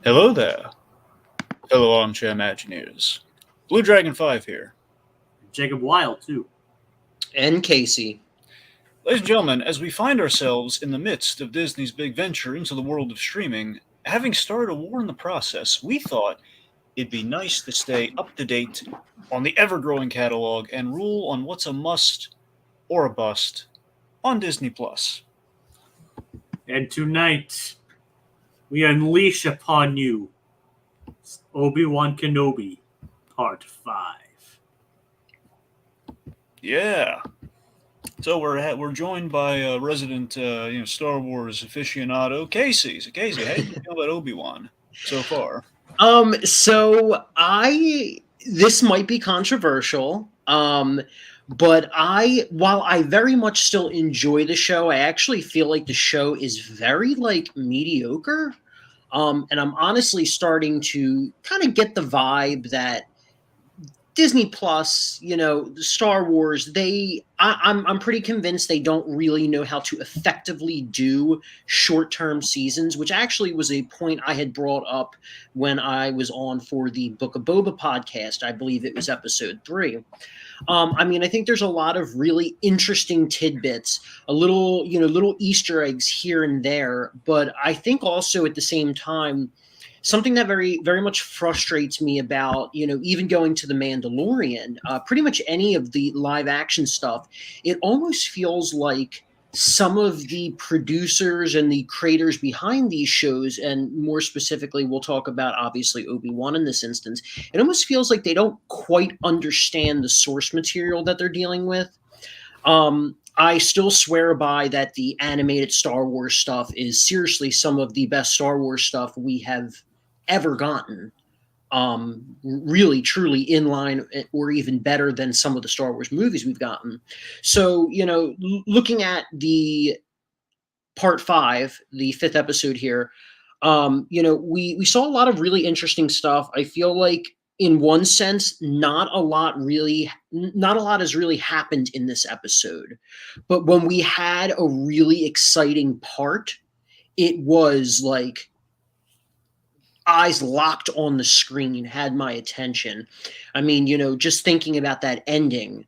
Hello there, fellow armchair Imagineers. Bluedragonfive here. Jacob Wile too. And Casey. Ladies and gentlemen, as we find ourselves in the midst of Disney's big venture into the world of streaming, having started a war in the process, we thought it'd be nice to stay up to date on the ever growing catalog and rule on what's a must or a bust on Disney Plus. And tonight we unleash upon you Obi-Wan Kenobi, Part 5. Yeah. So we're joined by resident Star Wars aficionado Casey. So Casey, how do you feel about Obi-Wan so far? So this might be controversial. But while I very much still enjoy the show, I actually feel like the show is very mediocre. And I'm honestly starting to kind of get the vibe that Disney Plus, Star Wars, I'm pretty convinced they don't really know how to effectively do short-term seasons, which actually was a point I had brought up when I was on for the Book of Boba podcast. I believe it was episode 3. I think there's a lot of really interesting tidbits, little Easter eggs here and there, but I think also at the same time, something that very, very much frustrates me about, even going to The Mandalorian, pretty much any of the live action stuff, it almost feels like some of the producers and the creators behind these shows, and more specifically, we'll talk about obviously Obi-Wan in this instance, it almost feels like they don't quite understand the source material that they're dealing with. I still swear by that the animated Star Wars stuff is seriously some of the best Star Wars stuff we have ever gotten. Really, truly in line or even better than some of the Star Wars movies we've gotten. So, looking at the part 5, the 5th episode here, we saw a lot of really interesting stuff. I feel like in one sense, not a lot has really happened in this episode. But when we had a really exciting part, it was like eyes locked on the screen, had my attention. Just thinking about that ending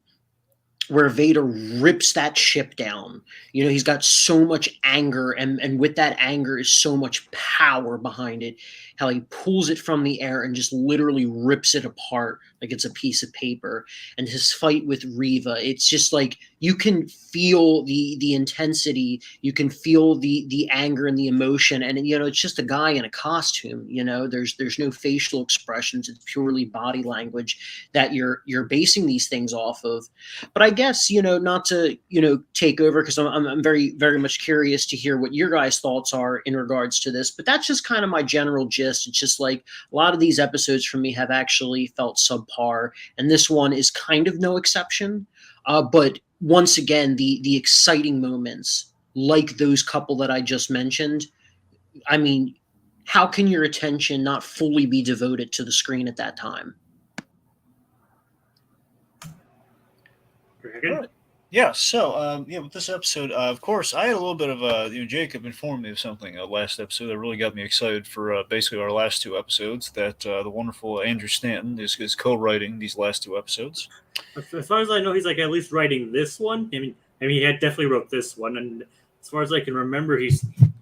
where Vader rips that ship down. He's got so much anger, and with that anger is so much power behind it. How he pulls it from the air and just literally rips it apart like it's a piece of paper. And his fight with Reva, it's just like you can feel the intensity, you can feel the anger and the emotion, and it's just a guy in a costume. There's no facial expressions, it's purely body language that you're basing these things off of. But I guess, not to, take over, because I'm very, very much curious to hear what your guys' thoughts are in regards to this. But that's just kind of my general gist. It's just like a lot of these episodes for me have actually felt subpar. And this one is kind of no exception. But once again, the exciting moments, like those couple that I just mentioned, how can your attention not fully be devoted to the screen at that time? Right. Yeah, so with this episode, of course, I had a little bit of Jacob informed me of something last episode that really got me excited for basically our last 2 episodes. That the wonderful Andrew Stanton is co-writing these last 2 episodes. As far as I know, he's like at least writing this one. He had definitely wrote this one, and as far as I can remember, he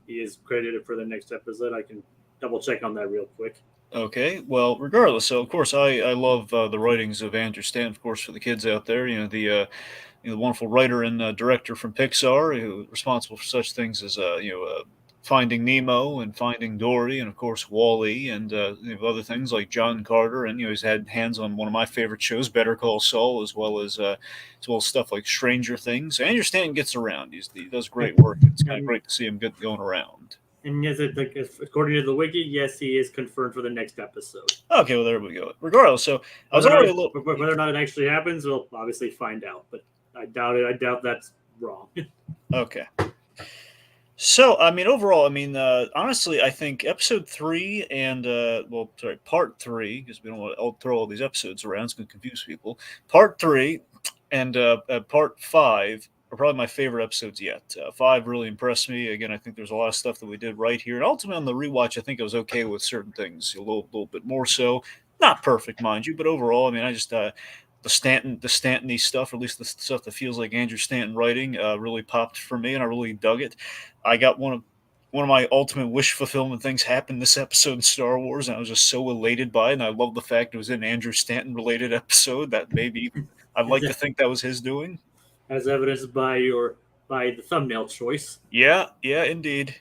is credited for the next episode. I can double check on that real quick. Okay, well, regardless, so of course I love the writings of Andrew Stanton. Of course, for the kids out there, the wonderful writer and director from Pixar, who responsible for such things as Finding Nemo and Finding Dory, and of course Wall-E, and other things like John Carter, and he's had hands on one of my favorite shows, Better Call Saul, as well as stuff like Stranger Things. Andrew Stanton gets around; he does great work. It's kind of great to see him going around. And yes, according to the wiki, yes, he is confirmed for the next episode. Okay, well, there we go. Regardless, so I was already a little. Whether or not it actually happens, we'll obviously find out. But I doubt it. I doubt that's wrong. Okay. So, overall, honestly, I think episode 3 and, part 3, because we don't want to throw all these episodes around, it's going to confuse people. Part 3 and part 5 are probably my favorite episodes yet. 5 really impressed me. Again, I think there's a lot of stuff that we did right here. And ultimately on the rewatch, I think I was okay with certain things, a little bit more so. Not perfect, mind you, but overall, I mean, I just the Stanton-y stuff, or at least the stuff that feels like Andrew Stanton writing, really popped for me, and I really dug it. I got one of my ultimate wish fulfillment things happened this episode in Star Wars, and I was just so elated by it. And I love the fact it was an Andrew Stanton related episode. That maybe I'd like to think that was his doing. As evidenced by the thumbnail choice. Yeah, indeed.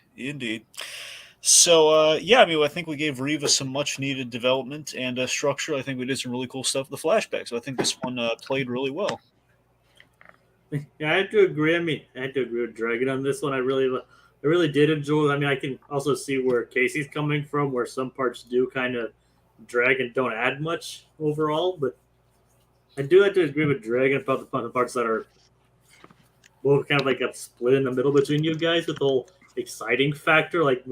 So, yeah, I mean, I think we gave Reva some much needed development and structure. I think we did some really cool stuff with the flashbacks. So I think this one played really well. Yeah, I have to agree. I mean, I had to agree with Dragon on this one. I really did enjoy. I mean, I can also see where Casey's coming from, where some parts do kind of drag and don't add much overall. But I do have to agree with Dragon about the parts that are both kind of like a split in the middle between you guys with the whole exciting factor. Like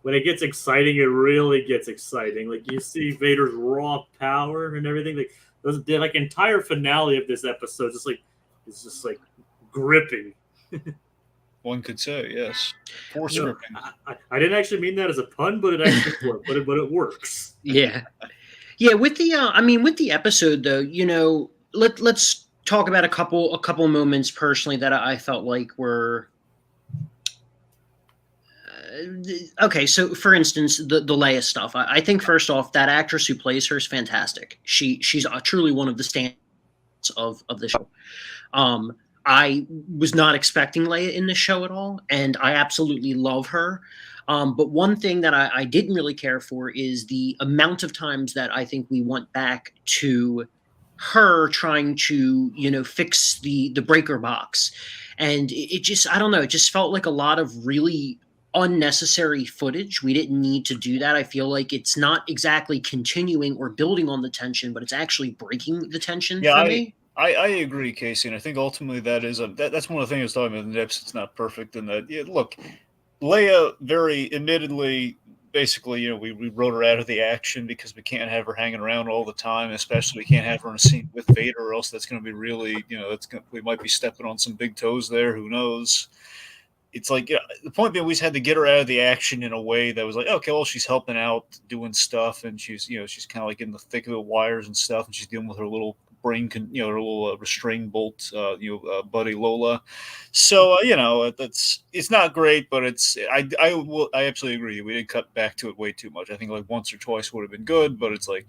when it gets exciting, it really gets exciting. Like you see Vader's raw power and everything. Like the like entire finale of this episode, it's just like gripping. One could say, yes. Force No, gripping. I didn't actually mean that as a pun, but it actually worked. But it works. Yeah. With the with the episode though, let's talk about a couple moments personally that I felt like were okay. So for instance, the Leia stuff. I think first off, that actress who plays her is fantastic. She's truly one of the standouts of the show. I was not expecting Leia in the show at all, and I absolutely love her. But one thing that I didn't really care for is the amount of times that I think we went back to her trying to, fix the breaker box. And it just, I don't know, it just felt like a lot of really unnecessary footage. We didn't need to do that. I feel like it's not exactly continuing or building on the tension, but it's actually breaking the tension for me. I agree, Casey, and I think ultimately that's one of the things I was talking about. The episode's not perfect, and that look, Leia very admittedly, basically, we wrote her out of the action because we can't have her hanging around all the time, especially we can't have her in a scene with Vader, or else that's going to be really, we might be stepping on some big toes there. Who knows? It's like the point being, we just had to get her out of the action in a way that was like, okay, well, she's helping out, doing stuff, and she's kind of like in the thick of the wires and stuff, and she's dealing with her little brain, her little restraining bolt, buddy Lola. So it's not great, but I absolutely agree. We did cut back to it way too much. I think like once or twice would have been good, but it's like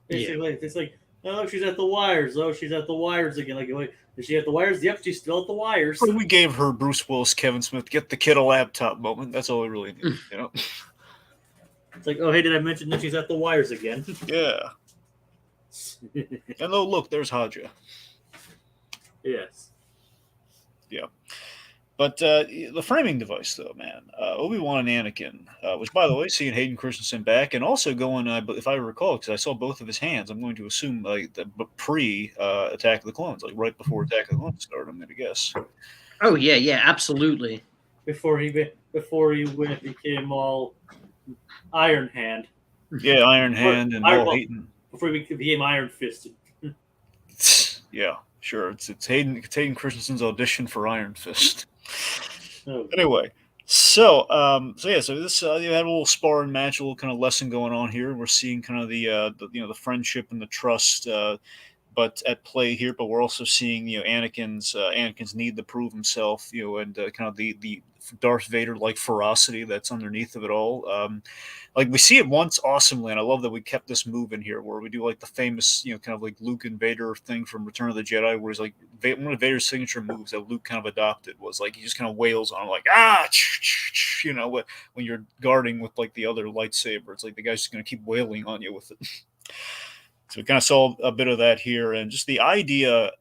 It's like, oh, she's at the wires. Oh, she's at the wires again. Like, is she at the wires? Yep, she's still at the wires. We gave her Bruce Willis, Kevin Smith, get the kid a laptop moment. That's all we really need. It's like, oh, hey, did I mention that she's at the wires again? Yeah. And oh, look, there's Haja. Yes. Yeah. But the framing device, though, man, Obi-Wan and Anakin, which, by the way, seeing Hayden Christensen back and also going, if I recall, because I saw both of his hands, I'm going to assume like the pre-Attack of the Clones, like right before Attack of the Clones started, I'm going to guess. Oh, yeah, absolutely. Before he became all Iron Hand. Yeah, Iron Hand and all Hayden. Before he became Iron Fisted. Yeah, sure. It's Hayden Christensen's audition for Iron Fist. Oh. Anyway, so this you had a little sparring match, a little kind of lesson going on here. We're seeing kind of the friendship and the trust, but at play here. But we're also seeing Anakin's need to prove himself, and kind of the Darth Vader like ferocity that's underneath of it all. Like we see it once awesomely, and I love that we kept this move in here where we do like the famous, kind of like Luke and Vader thing from Return of the Jedi, where he's like one of Vader's signature moves that Luke kind of adopted was like he just kind of wails on him like when you're guarding with like the other lightsaber, it's like the guy's just going to keep wailing on you with it. So we kind of saw a bit of that here, and just the idea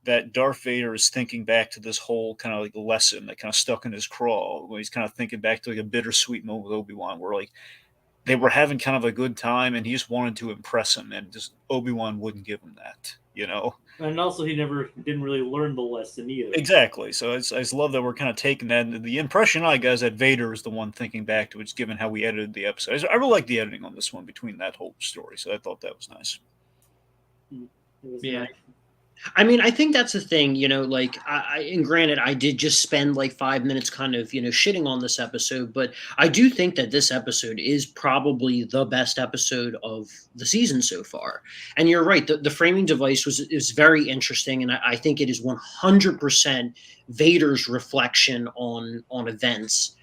that Darth Vader is thinking back to this whole kind of like lesson that kind of stuck in his craw when he's kind of thinking back to like a bittersweet moment with Obi-Wan where like they were having kind of a good time and he just wanted to impress him and just Obi-Wan wouldn't give him that, And also he didn't really learn the lesson either. Exactly. So I just love that we're kind of taking that. And the impression I got is that Vader is the one thinking back to it, given how we edited the episode. I really like the editing on this one between that whole story. So I thought that was nice. Yeah. Nice. I mean, I think that's the thing, like, and granted, I did just spend like 5 minutes kind of, shitting on this episode, but I do think that this episode is probably the best episode of the season so far. And you're right, the framing device is very interesting, and I think it is 100% Vader's reflection on events,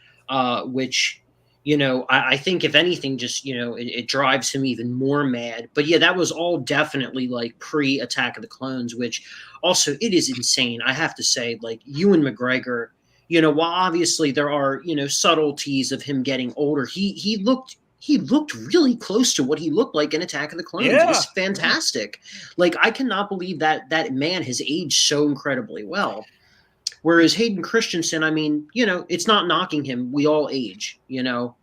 which I think if anything, just it drives him even more mad. But yeah, that was all definitely like pre Attack of the Clones, which also it is insane. I have to say, like Ewan McGregor, while obviously there are subtleties of him getting older, he looked really close to what he looked like in Attack of the Clones. It Yeah, was fantastic. Like I cannot believe that man has aged so incredibly well. Whereas Hayden Christensen, I mean, it's not knocking him. We all age,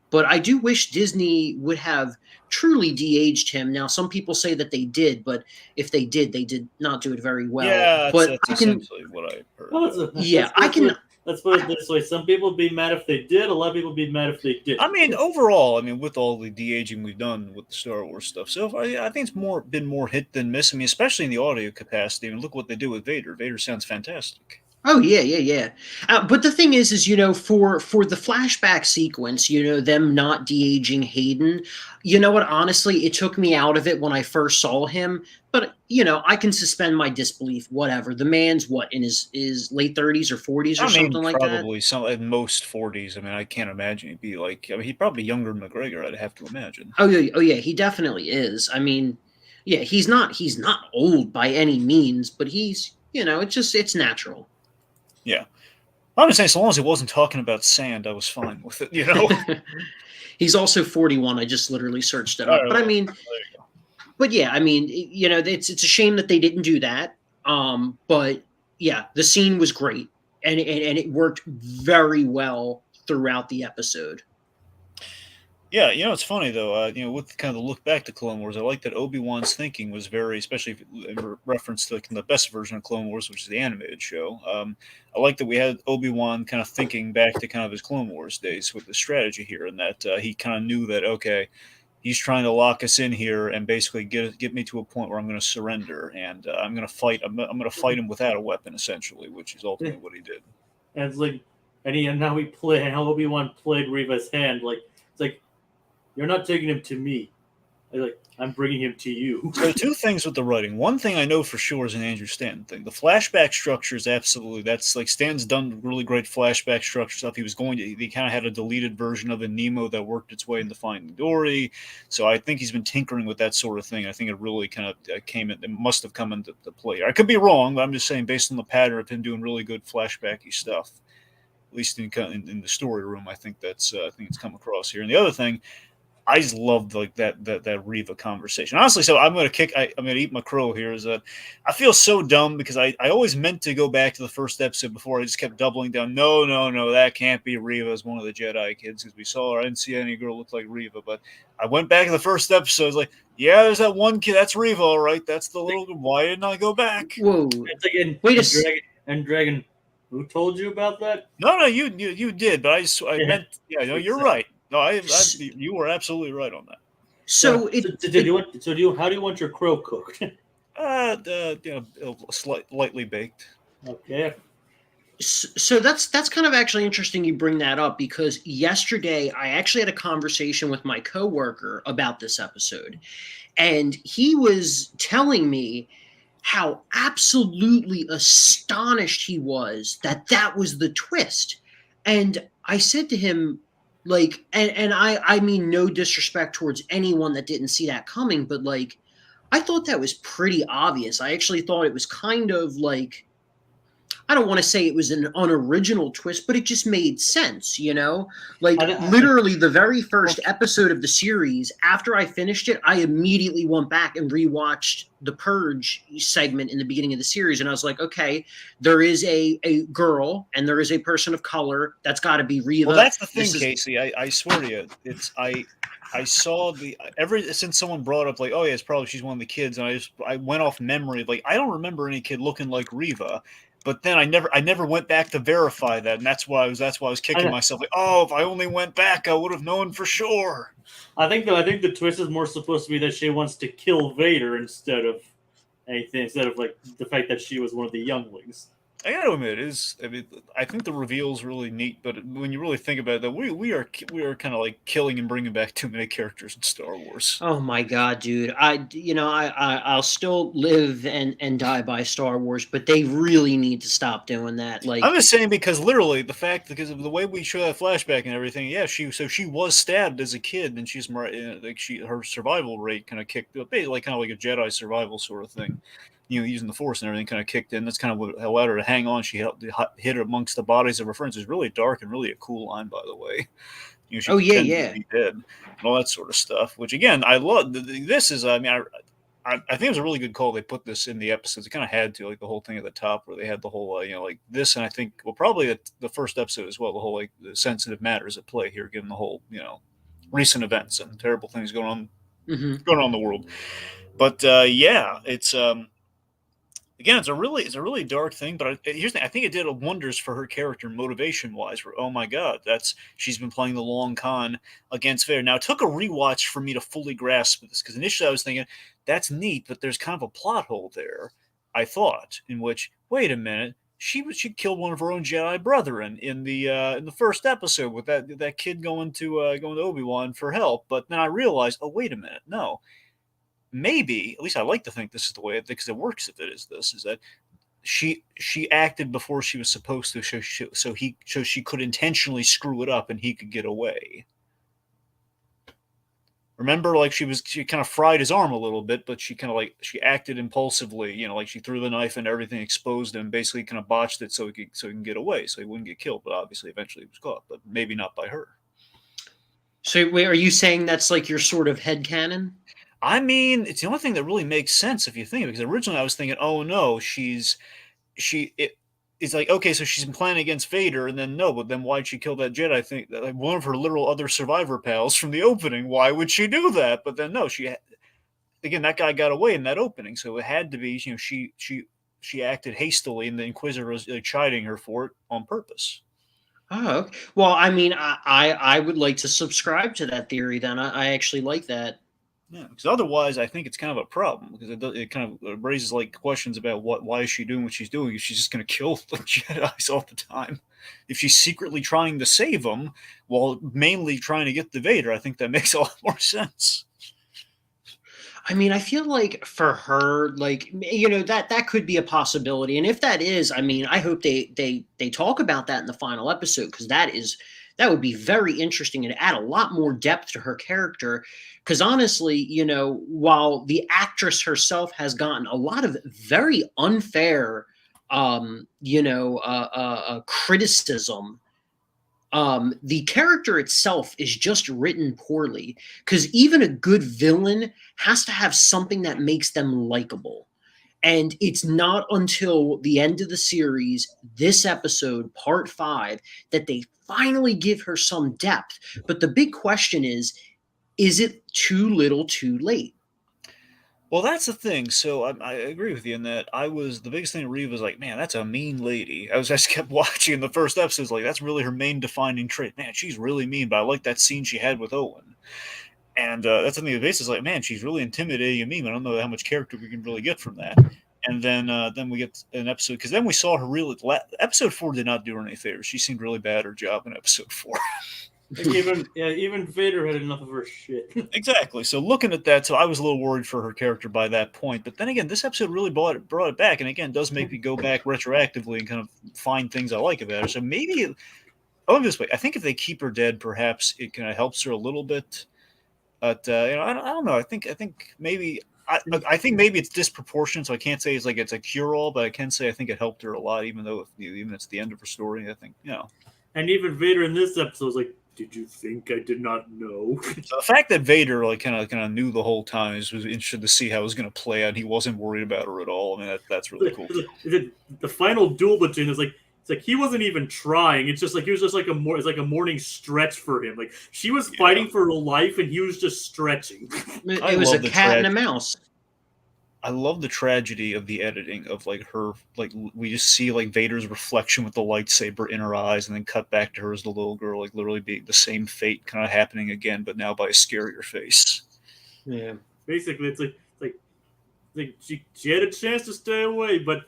But I do wish Disney would have truly de-aged him. Now, some people say that they did, but if they did not do it very well. yeah, But that's I can, essentially what I heard. Well, yeah, I can. Let's put it this way: some people would be mad if they did. A lot of people would be mad if they did. I mean, overall, I mean, with all the de-aging we've done with the Star Wars stuff, so far, I think it's been more hit than miss. I mean, especially in the audio capacity. I mean, look what they do with Vader. Vader sounds fantastic. Oh yeah, yeah, yeah. But the thing is, for the flashback sequence, them not de-aging Hayden, you know what? Honestly, it took me out of it when I first saw him. But I can suspend my disbelief. Whatever. The man's what in his late 30s or 40s or I mean, something like that. probably some at most 40s. I mean, I can't imagine he'd be like. I mean, he'd probably be younger than McGregor. I'd have to imagine. Oh yeah, oh yeah. He definitely is. I mean, yeah, he's not old by any means, but he's it's natural. Yeah. I'm just saying, so long as he wasn't talking about sand, I was fine with it. He's also 41. I just literally searched it up. Right, But I mean, there you go. but yeah, I mean, it's a shame that they didn't do that. But yeah, the scene was great, and it worked very well throughout the episode. Yeah, it's funny though. With kind of the look back to Clone Wars, I like that Obi-Wan's thinking was very, especially in reference to the best version of Clone Wars, which is the animated show. I like that we had Obi-Wan kind of thinking back to kind of his Clone Wars days with the strategy here, and that he kind of knew that okay, he's trying to lock us in here and basically get me to a point where I'm going to surrender and I'm going to fight. I'm going to fight him without a weapon, essentially, which is ultimately what he did. And it's like, and how how Obi-Wan played Reva's hand, like it's like, you're not taking him to me. I'm bringing him to you. So two things with the writing. One thing I know for sure is an Andrew Stanton thing. The flashback structure is absolutely, that's like Stanton's done really great flashback structure stuff. He kind of had a deleted version of Nemo that worked its way into Finding Dory. So I think he's been tinkering with that sort of thing. I think it really kind of it must have come into play. I could be wrong, but I'm just saying based on the pattern of him doing really good flashbacky stuff, at least in the story room, I think it's come across here. And the other thing, I just loved like that Reva conversation. Honestly, so I'm gonna eat my crow here. Is that I feel so dumb because I always meant to go back to the first episode before. I just kept doubling down. No, that can't be Reva as one of the Jedi kids because we saw her. I didn't see any girl look like Reva, but I went back to the first episode. I was like, yeah, there's that one kid. That's Reva, all right. That's the little. Why didn't I go back? Whoa! It's like Dragon. Who told you about that? No, you did, but I meant. Yeah, no, you're right. No, you were absolutely right on that. So how do you want your crow cooked? Lightly baked. Okay. So that's kind of actually interesting you bring that up because yesterday I actually had a conversation with my coworker about this episode, and he was telling me how absolutely astonished he was that was the twist. And I said to him, like, and I mean no disrespect towards anyone that didn't see that coming, but like I thought that was pretty obvious. I actually thought it was kind of like, I don't want to say it was an unoriginal twist, but it just made sense, Like literally the very first episode of the series, after I finished it, I immediately went back and rewatched the Purge segment in the beginning of the series. And I was like, okay, there is a girl and there is a person of color. That's got to be Reva. Well, that's the thing, Casey. I swear to you, I saw since someone brought up like, oh yeah, it's probably she's one of the kids, and I went off memory. Like I don't remember any kid looking like Reva. But then I never went back to verify that, and that's why I was kicking myself. Like, oh, if I only went back, I would have known for sure. I think the twist is more supposed to be that she wants to kill Vader instead of anything instead of like the fact that she was one of the younglings. I gotta admit, I think the reveal is really neat, but when you really think about it, that we are kind of like killing and bringing back too many characters in Star Wars. Oh my god, dude! I'll still live and die by Star Wars, but they really need to stop doing that. Like, I'm just saying because literally the fact because of the way we show that flashback and everything, yeah, she was stabbed as a kid, and she's like her survival rate kind of kicked up, like kind of like a Jedi survival sort of thing. Using the Force and everything kind of kicked in. That's kind of what allowed her to hang on. She hid amongst the bodies of her friends. It's really dark and really a cool line, by the way. She oh yeah, pretended to yeah. be dead and all that sort of stuff. Which again, I love. This is, I mean, I think it was a really good call. They put this in the episodes. It kind of had to, like the whole thing at the top where they had the whole, like this, and I think, well, probably the first episode as well. The whole like the sensitive matters at play here, given the whole, recent events and terrible things Hmm. going on in the world. But yeah, it's again, it's a really dark thing. But here's the thing: I think it did wonders for her character, motivation wise. Where oh my god, she's been playing the long con against Vader. Now it took a rewatch for me to fully grasp this because initially I was thinking that's neat, but there's kind of a plot hole there. I thought in which wait a minute. She killed one of her own Jedi brethren in the first episode with that kid going to Obi-Wan for help, but then I realized, oh wait a minute, no, maybe at least I like to think this is the way because it works. If it is this, is that she acted before she was supposed to, so she could intentionally screw it up and he could get away. Remember, like she kind of fried his arm a little bit, but she kind of like she acted impulsively. Like she threw the knife and everything, exposed him, basically kind of botched it so he can get away, so he wouldn't get killed. But obviously, eventually, he was caught, but maybe not by her. So wait, are you saying that's like your sort of headcanon? I mean, it's the only thing that really makes sense if you think of it. Because originally I was thinking, oh no, it's like okay, so she's been planning against Vader, and then no, but then why'd she kill that Jedi? I think that like one of her literal other survivor pals from the opening. Why would she do that? But then no, again that guy got away in that opening, so it had to be she acted hastily, and the Inquisitor was chiding her for it on purpose. Oh, okay. Well, I mean, I would like to subscribe to that theory. Then I actually like that. Yeah, because otherwise, I think it's kind of a problem because it kind of raises like questions about why is she doing what she's doing? Is she just going to kill the Jedi's all the time? If she's secretly trying to save them while mainly trying to get the Vader, I think that makes a lot more sense. I mean, I feel like for her, like that could be a possibility. And if that is, I mean, I hope they talk about that in the final episode because that would be very interesting and add a lot more depth to her character. Because honestly, while the actress herself has gotten a lot of very unfair, criticism, the character itself is just written poorly because even a good villain has to have something that makes them likable. And it's not until the end of the series, this episode, part 5, that they finally give her some depth. But the big question is it too little too late? Well, that's the thing. So I agree with you in that the biggest thing. Reeve was like, man, that's a mean lady. I just kept watching the first episodes, like that's really her main defining trait. Man, she's really mean. But I like that scene she had with Owen. And that's something the base is like, man, she's really intimidating and mean. I don't know how much character we can really get from that. And then we get an episode because then we saw her really. Episode 4 did not do her any favors. She seemed really bad at her job in episode 4. Like even Vader had enough of her shit. Exactly. So looking at that, so I was a little worried for her character by that point. But then again, this episode really brought it back, and again, does make me go back retroactively and kind of find things I like about her. So maybe I'll this way. I think if they keep her dead, perhaps it kind of helps her a little bit. But I don't know. I think maybe I think maybe it's disproportionate, so I can't say it's a cure all, but I can say I think it helped her a lot, even though even it's the end of her story. I think And even Vader in this episode was like, "Did you think I did not know?" So the fact that Vader kind of knew the whole time was interested to see how it was going to play out. And he wasn't worried about her at all. I mean that's really cool. The final duel between is like it's like he wasn't even trying. It's just like he was just like it's like a morning stretch for him. Like she was fighting for her life and he was just stretching. It was a cat and a mouse. I love the tragedy of the editing of like her, like we just see like Vader's reflection with the lightsaber in her eyes, and then cut back to her as the little girl, like literally being the same fate kind of happening again, but now by a scarier face. Yeah. Basically, it's like Like she had a chance to stay away, but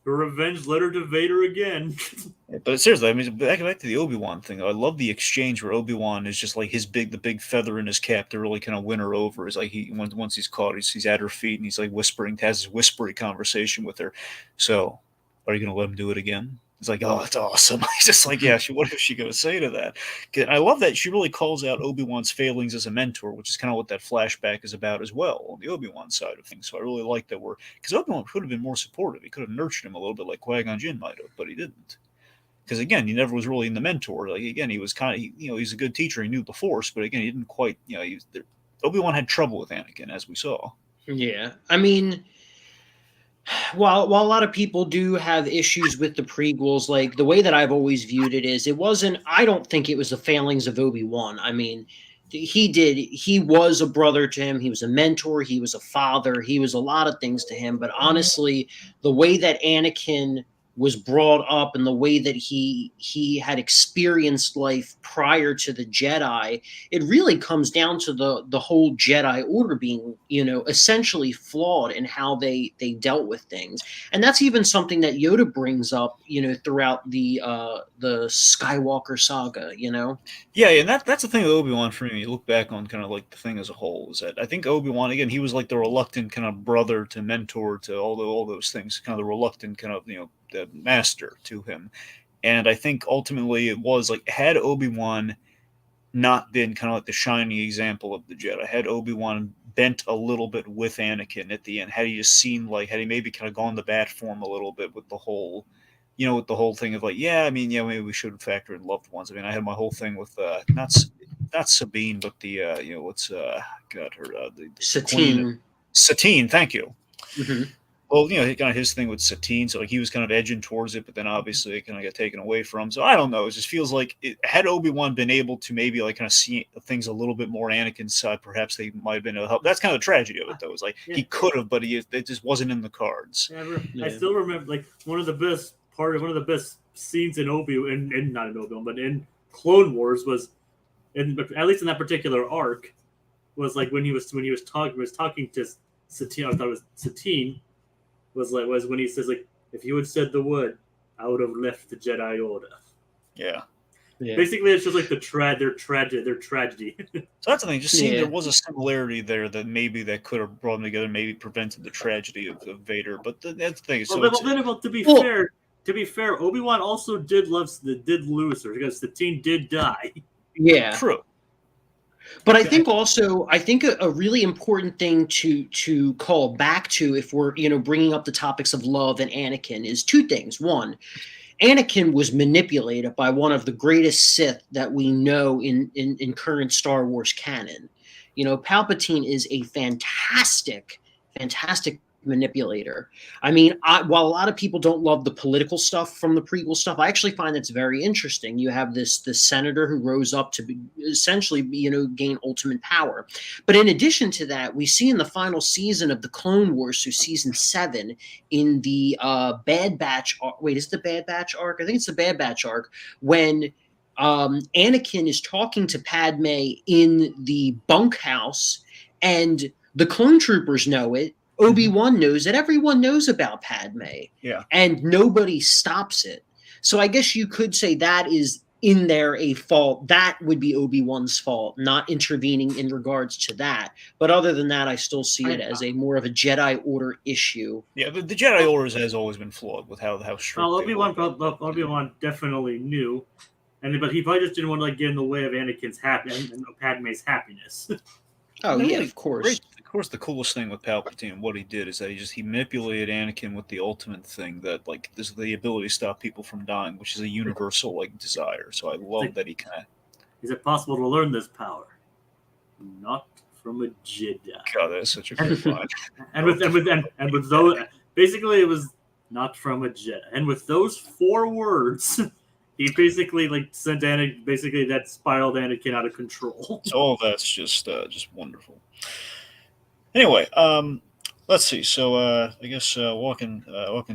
her revenge led her to Vader again. But seriously, I mean, back to the Obi-Wan thing. I love the exchange where Obi-Wan is just like the big feather in his cap to really kind of win her over. Is like once he's caught, he's at her feet and he's like whispering, has his whispery conversation with her. So, are you going to let him do it again? He's like, oh, that's awesome. He's just like, yeah. What is she going to say to that? I love that she really calls out Obi-Wan's failings as a mentor, which is kind of what that flashback is about as well on the Obi-Wan side of things. So I really like that because Obi-Wan could have been more supportive. He could have nurtured him a little bit like Qui-Gon Jinn might have, but he didn't because again, he never was really in the mentor. Like again, he was kind of he's a good teacher. He knew the Force, but again, he didn't quite Obi-Wan had trouble with Anakin, as we saw. Yeah, I mean, while a lot of people do have issues with the prequels, like the way that I've always viewed it is, it wasn't. I don't think it was the failings of Obi-Wan. I mean, he was a brother to him. He was a mentor. He was a father. He was a lot of things to him. But honestly, the way that Anakin was brought up and the way that he had experienced life prior to the Jedi, it really comes down to the whole Jedi Order being, essentially flawed in how they dealt with things. And that's even something that Yoda brings up, throughout the Skywalker saga, Yeah, and that's the thing with Obi-Wan for me. You look back on kind of like the thing as a whole is that I think Obi-Wan again he was like the reluctant kind of brother to mentor to all those things, kind of the reluctant kind of the master to him. And I think ultimately it was like had Obi-Wan not been kind of like the shining example of the Jedi, had Obi-Wan bent a little bit with Anakin at the end, had he just seen like had he maybe kind of gone the bat for him a little bit with the whole with the whole thing of like, yeah, I mean, yeah, maybe we should factor in loved ones. I mean, I had my whole thing with not Sabine, but the what's got her the queen Satine. Satine. Thank you. Mm-hmm. Well, kind of his thing with Satine, so like he was kind of edging towards it, but then obviously it kind of got taken away from him. So I don't know. It just feels like had Obi-Wan been able to maybe like kind of see things a little bit more Anakin's side, perhaps they might have been able to help. That's kind of the tragedy of it, though. Is like he could have, but it just wasn't in the cards. I still remember like one of the best scenes in not in Obi-Wan, but in Clone Wars was at least in that particular arc was like when he was talking to Satine. I thought it was Satine. Was when he says like, if you had said the word, I would have left the Jedi Order. Yeah. Basically, it's just like their tragedy. So that's the thing. Just seeing there was a similarity there that maybe that could have brought them together, maybe prevented the tragedy of Vader. But that's the thing. To be fair, Obi-Wan also did lose her because the teen did die. Yeah, true. But I think a really important thing to call back to if we're bringing up the topics of love and Anakin is two things. One, Anakin was manipulated by one of the greatest Sith that we know in current Star Wars canon. Palpatine is a fantastic manipulator. I mean, while a lot of people don't love the political stuff from the prequel stuff, I actually find that's very interesting. You have this senator who rose up to essentially, gain ultimate power. But in addition to that, we see in the final season of the Clone Wars, so season 7, in the Bad Batch. Wait, is it the Bad Batch arc? I think it's the Bad Batch arc when Anakin is talking to Padme in the bunkhouse, and the clone troopers know it. Obi-Wan knows it. Everyone knows about Padme. Yeah. And nobody stops it. So I guess you could say that is in there a fault. That would be Obi-Wan's fault, not intervening in regards to that. But other than that, I still see it as a more of a Jedi Order issue. Yeah, but the Jedi Order has always been flawed with how strict Obi-Wan definitely knew, but he probably just didn't want to get in the way of Anakin's and Padme's happiness. Oh, yeah, of course. Of course, the coolest thing with Palpatine and what he did is that he manipulated Anakin with the ultimate thing that, like, this is the ability to stop people from dying, which is a universal, like, desire. So I love that he kind of... Is it possible to learn this power? Not from a Jedi. God, that's such a great line. and with those... Basically, it was not from a Jedi. And with those 4 words... He basically sent Anakin. Basically, that spiraled Anakin out of control. So all that's just wonderful. Anyway, let's see. So I guess walking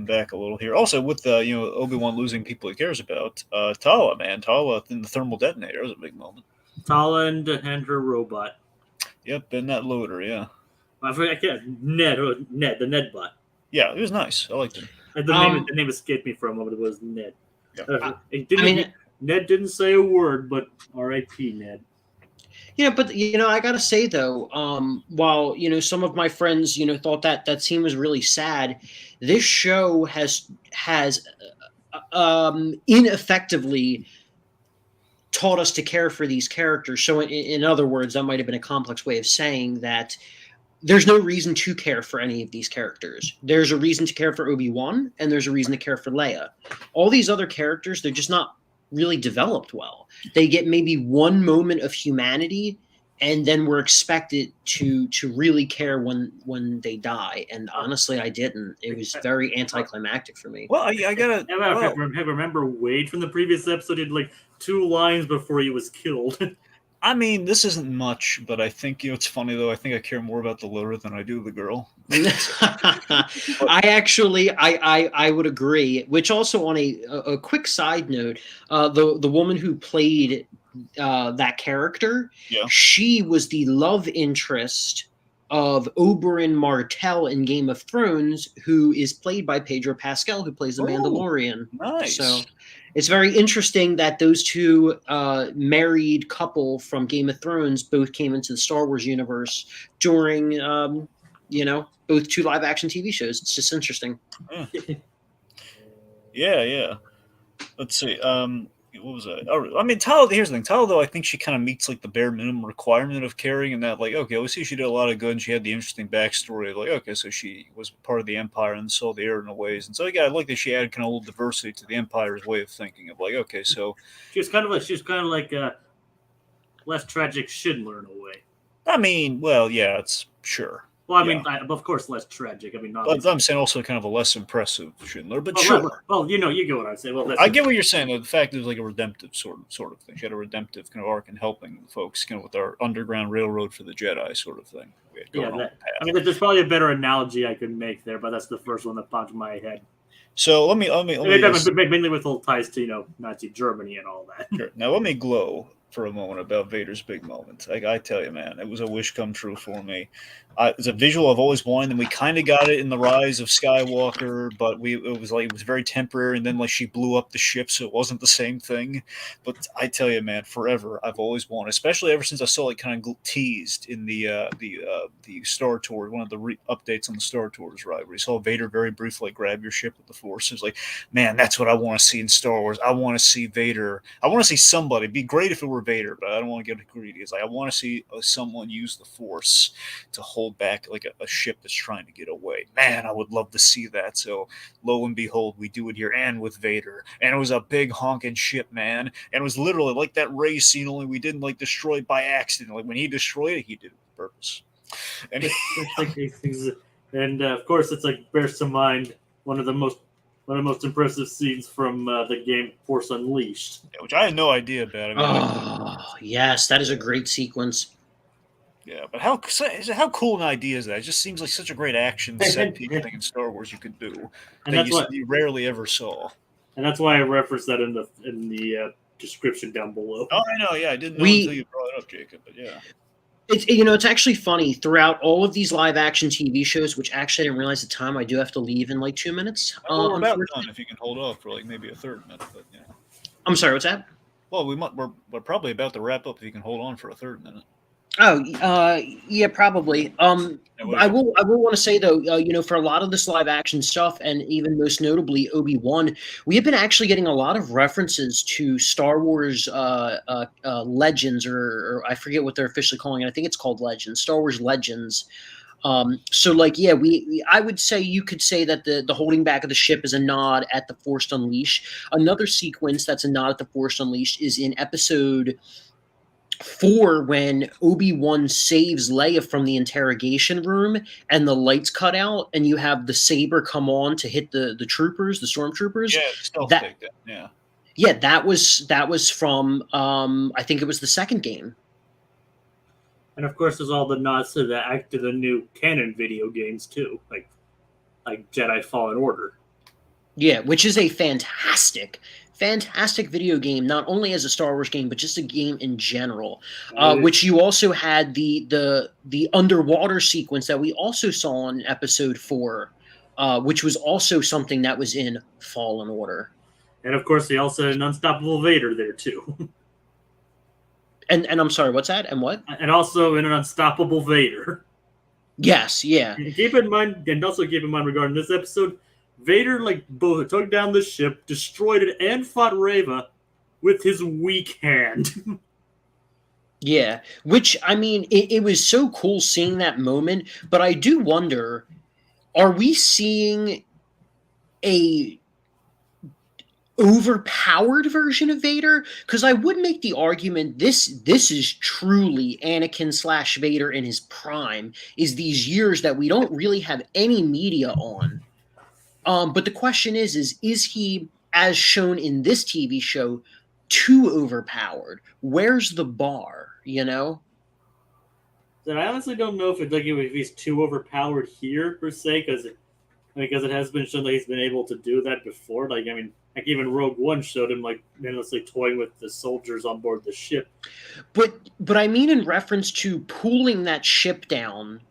back a little here. Also, with Obi-Wan losing people he cares about, Tala in the thermal detonator was a big moment. Tala and her robot. Yep, and that loader, yeah. I forget, I can't, Ned, the Ned bot. Yeah, it was nice. I liked him. The name escaped me for a moment. It was Ned. Yeah. Ned didn't say a word, but R.I.P. Ned. Yeah, but I gotta say though, while some of my friends thought that scene was really sad, this show has ineffectively taught us to care for these characters. So, in other words, that might have been a complex way of saying that there's no reason to care for any of these characters. There's a reason to care for Obi-Wan, and there's a reason to care for Leia. All these other characters, they're just not really developed well. They get maybe one moment of humanity, and then we're expected to really care when they die. And honestly, I didn't. It was very anticlimactic for me. Well, I gotta. I remember Wade from the previous episode did like 2 lines before he was killed. I mean, this isn't much, but I think it's funny though. I think I care more about the loader than I do the girl. I would agree. Which also, on a quick side note, the woman who played that character, she was the love interest of Oberyn Martell in Game of Thrones, who is played by Pedro Pascal, who plays the Mandalorian. Nice. So it's very interesting that those two married couple from Game of Thrones both came into the Star Wars universe during, both 2 live-action TV shows. It's just interesting. Yeah. Let's see. What was that? Oh, I mean, Tala. Here's the thing. Tala, though, I think she kind of meets like the bare minimum requirement of caring, and that, like, okay, we see she did a lot of good, and she had the interesting backstory. Like, okay, so she was part of the Empire and saw the error in the ways, and so yeah, I like that she added kind of a little diversity to the Empire's way of thinking. Of like, okay, so she was kind of like less tragic Schindler in a way. I mean, well, yeah, it's sure. Well, I mean, of course, less tragic. I mean, not. But I'm saying also kind of a less impressive Schindler, but sure. Well, you get what I'm saying. Well, I get what you're saying. The fact it was like a redemptive sort of thing. She had a redemptive kind of arc in helping folks, with our underground railroad for the Jedi sort of thing. I mean, there's probably a better analogy I could make there, but that's the first one that popped in my head. So let me mainly with little ties to Nazi Germany and all that. Sure. Now let me glow for a moment about Vader's big moment. I tell you, man, it was a wish come true for me. It's a visual I've always wanted, and we kind of got it in the Rise of Skywalker, but it was very temporary, and then like she blew up the ship, so it wasn't the same thing. But I tell you, man, forever I've always wanted, especially ever since I saw it kind of teased in the Star Tours, one of the updates on the Star Tours ride, where you saw Vader very briefly grab your ship with the Force. It was like, man, that's what I want to see in Star Wars. I want to see Vader. I want to see somebody. It'd be great if it were Vader, but I don't want to get greedy. It's like I want to see someone use the Force to hold back like a ship that's trying to get away. Man, I would love to see that. So lo and behold, we do it here, and with Vader, and it was a big honking ship, man, and it was literally like that Rey scene, only we didn't like destroy it by accident. Like when he destroyed it, he did it with purpose. And of course, it's like bears to mind one of the most impressive scenes from the game Force Unleashed, which I had no idea about. I mean, yes, that is a great sequence. Yeah, but how cool an idea is that? It just seems like such a great action set piece thing in Star Wars you could do, and that you rarely ever saw. And that's why I referenced that in the description down below. Oh, I know. Yeah, I didn't know until you brought it up, Jacob. But yeah. It's actually funny throughout all of these live action TV shows, which actually I didn't realize at the time I do have to leave in like 2 minutes. We're about done if you can hold off for like maybe a third minute, but yeah. I'm sorry, what's that? Well, we're probably about to wrap up if you can hold on for a third minute. Oh, yeah, probably. I will want to say though, for a lot of this live action stuff, and even most notably Obi-Wan, we have been actually getting a lot of references to Star Wars Legends, or I forget what they're officially calling it. I think it's called Legends, Star Wars Legends. So like, yeah, I would say you could say that the holding back of the ship is a nod at the Force Unleashed. Another sequence that's a nod at the Force Unleashed is in episode 4 when Obi-Wan saves Leia from the interrogation room and the lights cut out and you have the saber come on to hit the troopers, the stormtroopers. Yeah, stealth picked it. Yeah. Yeah, that was from I think it was the second game. And of course there's all the nods to the new canon video games too, like Jedi Fallen Order. Yeah, which is a fantastic fantastic video game, not only as a Star Wars game, but just a game in general. Oh, Which you also had the underwater sequence that we also saw in Episode 4, which was also something that was in Fallen Order. and of course, they also had an unstoppable Vader there too, And I'm sorry, what's that? And what? and also in an unstoppable Vader. Yes, yeah. And keep in mind, and also keep in mind regarding this episode, Vader both took down the ship, destroyed it, and fought Reva with his weak hand. Yeah, which I mean, it was so cool seeing that moment, but I do wonder, are we seeing a overpowered version of Vader? Because I would make the argument this is truly Anakin / Vader in his prime, is these years that we don't really have any media on. But the question is he, as shown in this TV show, too overpowered? Where's the bar, you know? And I honestly don't know if he's too overpowered here per se, because it has been shown that he's been able to do that before. Like even Rogue One showed him endlessly toying with the soldiers on board the ship. But I mean in reference to pulling that ship down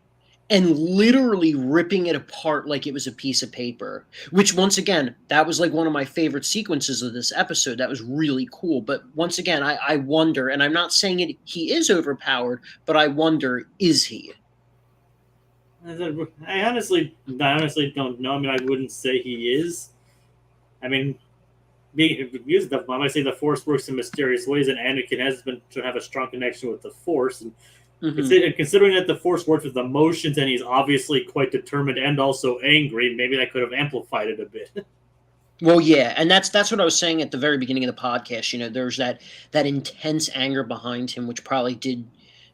and literally ripping it apart like it was a piece of paper, which once again, that was like one of my favorite sequences of this episode. That was really cool. But once again, I wonder, and I'm not saying he is overpowered, but I wonder, is he? I honestly don't know. I mean, I wouldn't say he is. I mean, I might say the Force works in mysterious ways, and Anakin has been to have a strong connection with the Force. And considering that the Force works with emotions, and he's obviously quite determined and also angry, maybe that could have amplified it a bit. Well, yeah, and that's what I was saying at the very beginning of the podcast. You know, there's that intense anger behind him, which probably did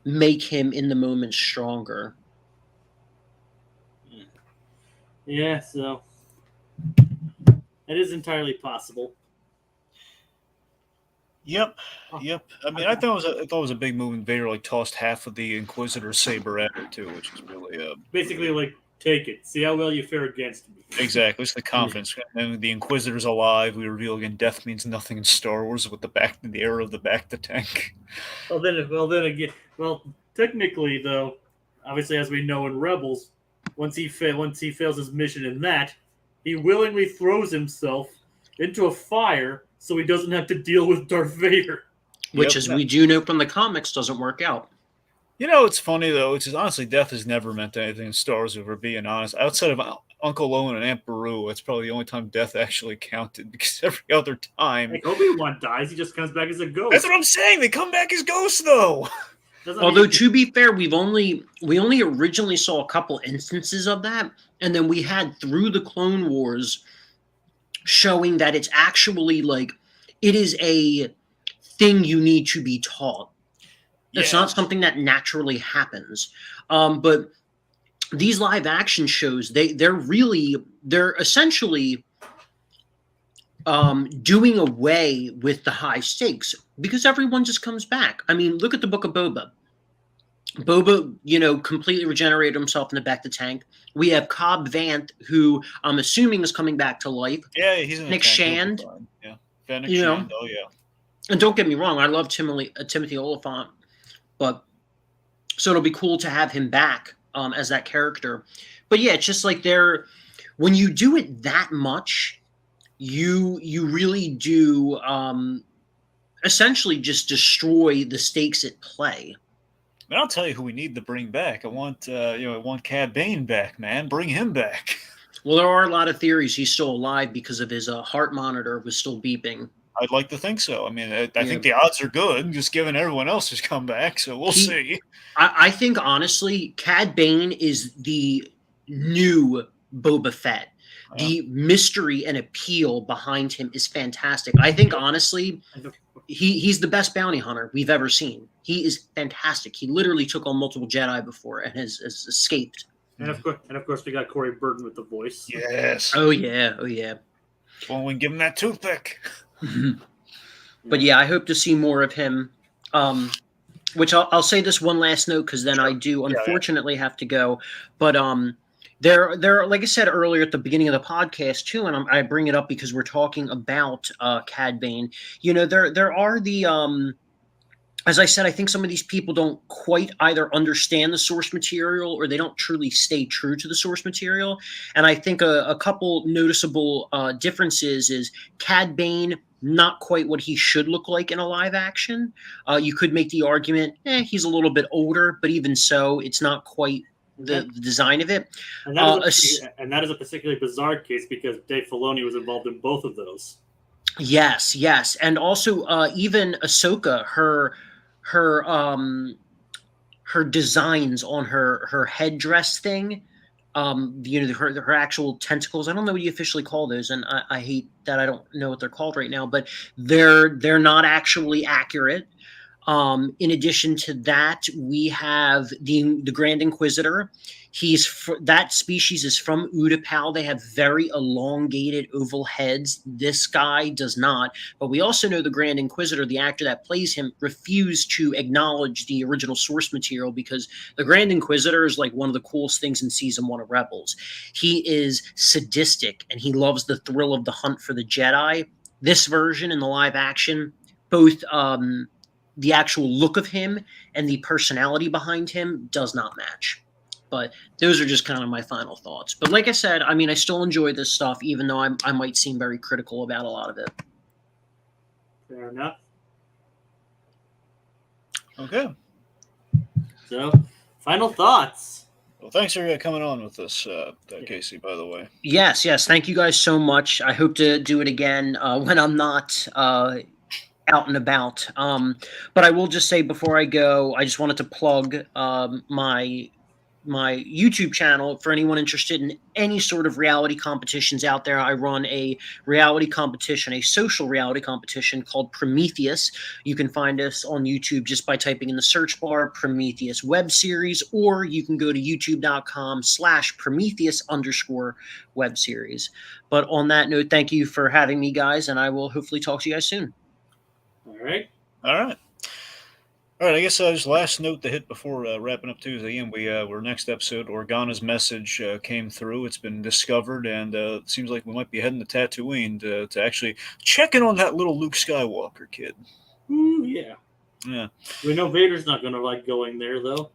make him in the moment stronger. Yeah, so it is entirely possible. Yep. I mean, I thought it was a big move when Vader tossed half of the Inquisitor's saber at her too, which is really basically take it, see how well you fare against me. Exactly, it's the confidence. And the Inquisitor's alive. We reveal again, death means nothing in Star Wars with the arrow of the back to tank. Well, technically though, obviously as we know in Rebels, once he fails his mission in that, he willingly throws himself into a fire so he doesn't have to deal with Darth Vader. Which, as we do know from the comics, doesn't work out. You know, it's funny, though. It's just, honestly, death has never meant anything in Star Wars, if we're being honest. Outside of Uncle Owen and Aunt Beru, it's probably the only time death actually counted, because every other time... Like, Obi-Wan dies, he just comes back as a ghost. That's what I'm saying! They come back as ghosts, though! Although, to be fair, we only originally saw a couple instances of that, and then we had, through the Clone Wars, showing that it's actually, it is a thing you need to be taught. It's not something that naturally happens. But these live action shows, they're essentially doing away with the high stakes because everyone just comes back. I mean, look at the Book of Boba. Boba, completely regenerated himself in the bacta tank. We have Cobb Vanth, who I'm assuming is coming back to life. Yeah, he's in Nick Shand. Yeah, Fennec Shand. Oh yeah. And don't get me wrong, I love Timothy Oliphant, but so it'll be cool to have him back as that character. But yeah, it's just when you do it that much, you really do essentially just destroy the stakes at play. And I'll tell you who we need to bring back. I want Cad Bane back, man. Bring him back. Well, there are a lot of theories he's still alive because of his heart monitor was still beeping. I'd like to think so. I mean, I think the odds are good, just given everyone else has come back, so we'll see. I think, honestly, Cad Bane is the new Boba Fett. The mystery and appeal behind him is fantastic. I think, honestly, he's the best bounty hunter we've ever seen. He is fantastic. He literally took on multiple Jedi before and has escaped. And of course, we got Corey Burton with the voice. Yes. Oh yeah. Well, we can give him that toothpick. But yeah, I hope to see more of him. Which I'll say this one last note because then I do unfortunately have to go. But There, like I said earlier at the beginning of the podcast too, and I bring it up because we're talking about Cad Bane. There are the as I said, I think some of these people don't quite either understand the source material or they don't truly stay true to the source material. And I think a couple noticeable differences is Cad Bane, not quite what he should look like in a live action. You could make the argument, he's a little bit older, but even so, it's not quite the design of it. And that is a particularly bizarre case because Dave Filoni was involved in both of those. Yes, and also even Ahsoka, her designs on her headdress thing, her actual tentacles. I don't know what you officially call those, and I hate that I don't know what they're called right now, but they're not actually accurate. In addition to that, we have the Grand Inquisitor. That species is from Utapau. They have very elongated oval heads. This guy does not. But we also know the Grand Inquisitor, the actor that plays him, refused to acknowledge the original source material because the Grand Inquisitor is like one of the coolest things in season 1 of Rebels. He is sadistic and he loves the thrill of the hunt for the Jedi. This version in the live action, both the actual look of him and the personality behind him does not match. But those are just kind of my final thoughts. But like I said, I mean, I still enjoy this stuff, even though I might seem very critical about a lot of it. Fair enough. Okay. So, final thoughts. Well, thanks for coming on with us, Casey, by the way. Yes. Thank you guys so much. I hope to do it again when I'm not out and about. But I will just say before I go, I just wanted to plug my YouTube channel for anyone interested in any sort of reality competitions out there. I run a reality competition, a social reality competition called Prometheus. You can find us on YouTube just by typing in the search bar Prometheus web series, or you can go to youtube.com/Prometheus_web series. But on that note, thank you for having me, guys, and I will hopefully talk to you guys soon. All right. I guess just last note to hit before wrapping up Tuesday. Again, our next episode, Organa's message came through. It's been discovered, and it seems like we might be heading to Tatooine to actually check in on that little Luke Skywalker kid. Ooh, yeah. Yeah. We know Vader's not going to like going there, though.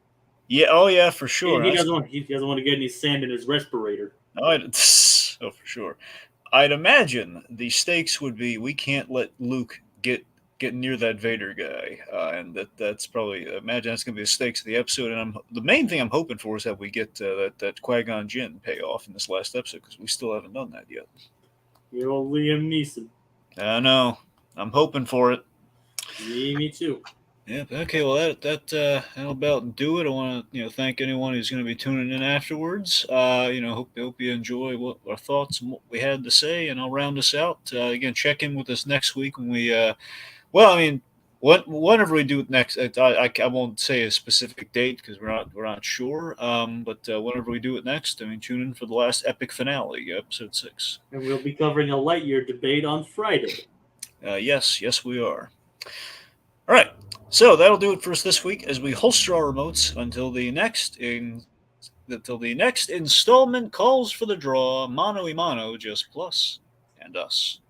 Yeah. Oh, yeah, for sure. He doesn't want to get any sand in his respirator. Oh, for sure. I'd imagine the stakes would be we can't let Luke get near that Vader guy, and that's probably imagine that's going to be the stakes of the episode. And the main thing I'm hoping for is that we get that Qui-Gon Jinn payoff in this last episode because we still haven't done that yet. You're old Liam Neeson. I know. I'm hoping for it. Me too. Yeah. Okay. Well, that'll about do it. I want to thank anyone who's going to be tuning in afterwards. Hope you enjoy what our thoughts and what we had to say, and I'll round us out. Again, check in with us next week when we. Whenever we do it next, I won't say a specific date because we're not sure. But whenever we do it next, tune in for the last epic finale, episode 6. And we'll be covering a Lightyear debate on Friday. Yes, we are. All right, so that'll do it for us this week as we holster our remotes until the next installment calls for the draw. Mano y mano, just Plus&Us.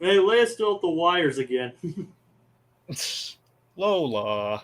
Hey, Leia's still at the wires again. Lola.